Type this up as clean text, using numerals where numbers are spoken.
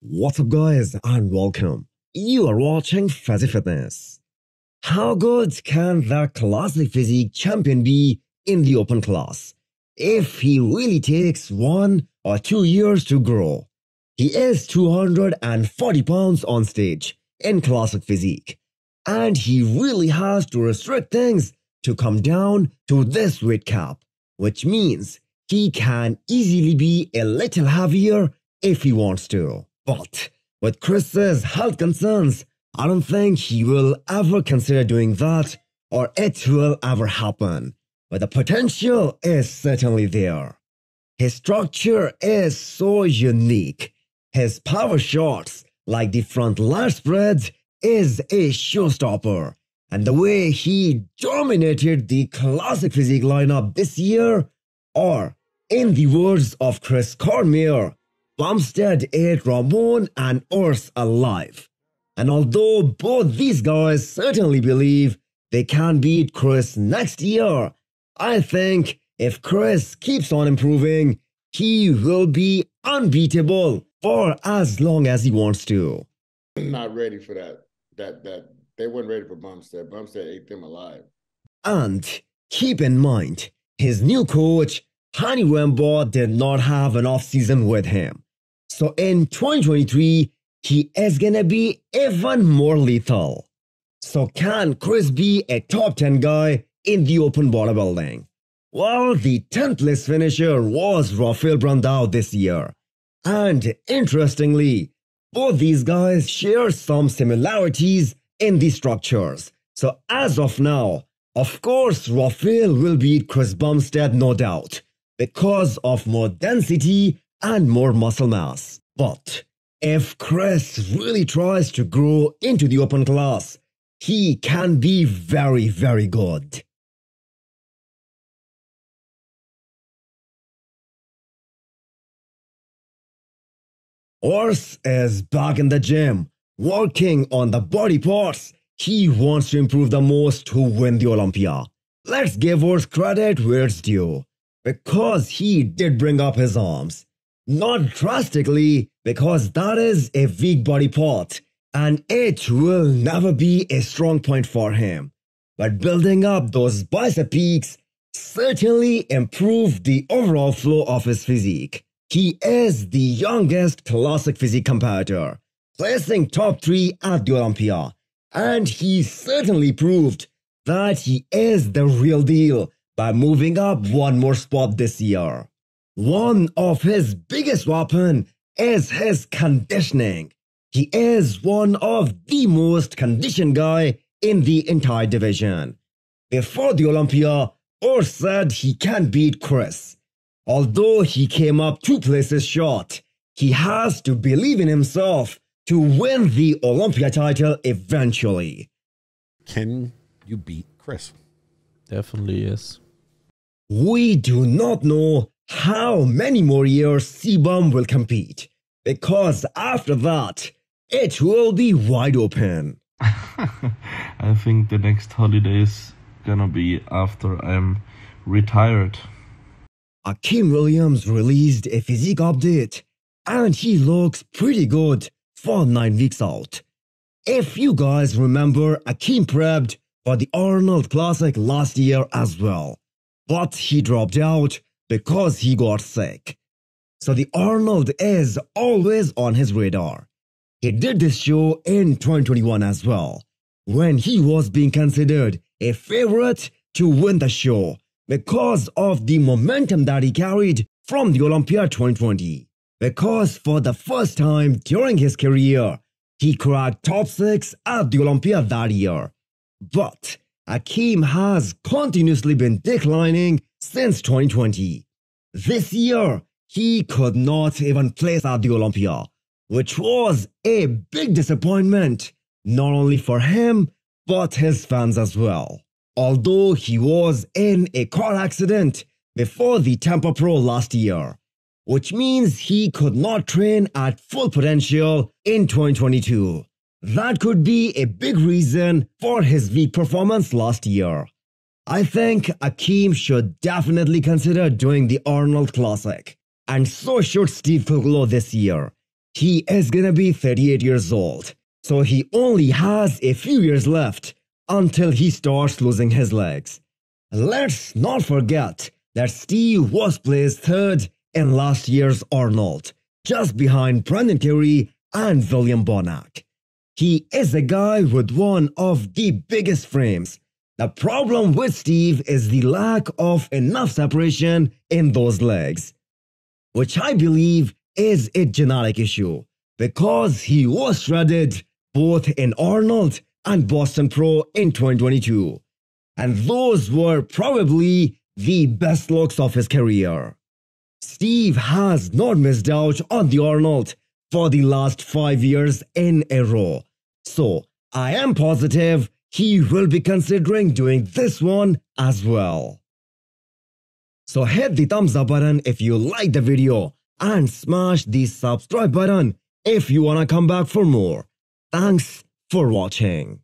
What's up guys and welcome. You are watching Fazi Fitness. How good can the classic physique champion be in the open class if he really takes 1 or 2 years to grow? He is 240 pounds on stage in classic physique, and he really has to restrict things to come down to this weight cap, which means he can easily be a little heavier if he wants to. But with Chris's health concerns, I don't think he will ever consider doing that, or it will ever happen. But the potential is certainly there. His structure is so unique. His power shots, like the front lat spreads, is a showstopper. And the way he dominated the classic physique lineup this year, or in the words of Chris Cormier, Bumstead ate Ramon and Urs alive. And although both these guys certainly believe they can beat Chris next year, I think if Chris keeps on improving, he will be unbeatable for as long as he wants to. I'm not ready for that. They weren't ready for Bumstead. Bumstead ate them alive. And keep in mind, his new coach, Hany Rambod, did not have an off-season with him. So in 2023, he is gonna be even more lethal. So can Chris be a top 10 guy in the open bodybuilding? Well, the 10th place finisher was Rafael Brandao this year. And interestingly, both these guys share some similarities in the structures. So as of now, of course, Rafael will beat Chris Bumstead, no doubt, because of more density and more muscle mass. But if Chris really tries to grow into the open class, he can be very, very good. Urs is back in the gym, working on the body parts he wants to improve the most to win the Olympia. Let's give Urs credit where it's due, because he did bring up his arms. Not drastically, because that is a weak body part, and it will never be a strong point for him. But building up those bicep peaks certainly improved the overall flow of his physique. He is the youngest classic physique competitor, placing top 3 at the Olympia, and he certainly proved that he is the real deal by moving up one more spot this year. One of his biggest weapons is his conditioning. He is one of the most conditioned guy in the entire division. Before the Olympia, Urs said he can beat Chris. Although he came up 2 places short, he has to believe in himself to win the Olympia title eventually. Can you beat Chris? Definitely yes. We do not know how many more years Cbum will compete, because after that, it will be wide open. I think the next holiday is gonna be after I'm retired. Akim Williams released a physique update, and he looks pretty good for 9 weeks out. If you guys remember, Akim prepped for the Arnold Classic last year as well, but he dropped out because he got sick. So the Arnold is always on his radar. He did this show in 2021 as well, when he was being considered a favorite to win the show because of the momentum that he carried from the Olympia 2020. Because for the first time during his career, he cracked top 6 at the Olympia that year. But Akim has continuously been declining since 2020. This year, he could not even place at the Olympia, which was a big disappointment, not only for him, but his fans as well. Although he was in a car accident before the Tampa Pro last year, which means he could not train at full potential in 2022. That could be a big reason for his weak performance last year. I think Akim should definitely consider doing the Arnold Classic, and so should Kuclo this year. He is gonna be 38 years old, so he only has a few years left until he starts losing his legs. Let's not forget that Steve was placed third in last year's Arnold, just behind Brandon Curry and William Bonac. He is a guy with one of the biggest frames. The problem with Steve is the lack of enough separation in those legs, which I believe is a genetic issue, because he was shredded both in Arnold and Boston Pro in 2022, and those were probably the best looks of his career. Steve has not missed out on the Arnold for the last 5 years in a row, so I am positive he will be considering doing this one as well. So hit the thumbs up button if you like the video and smash the subscribe button if you wanna come back for more. Thanks for watching.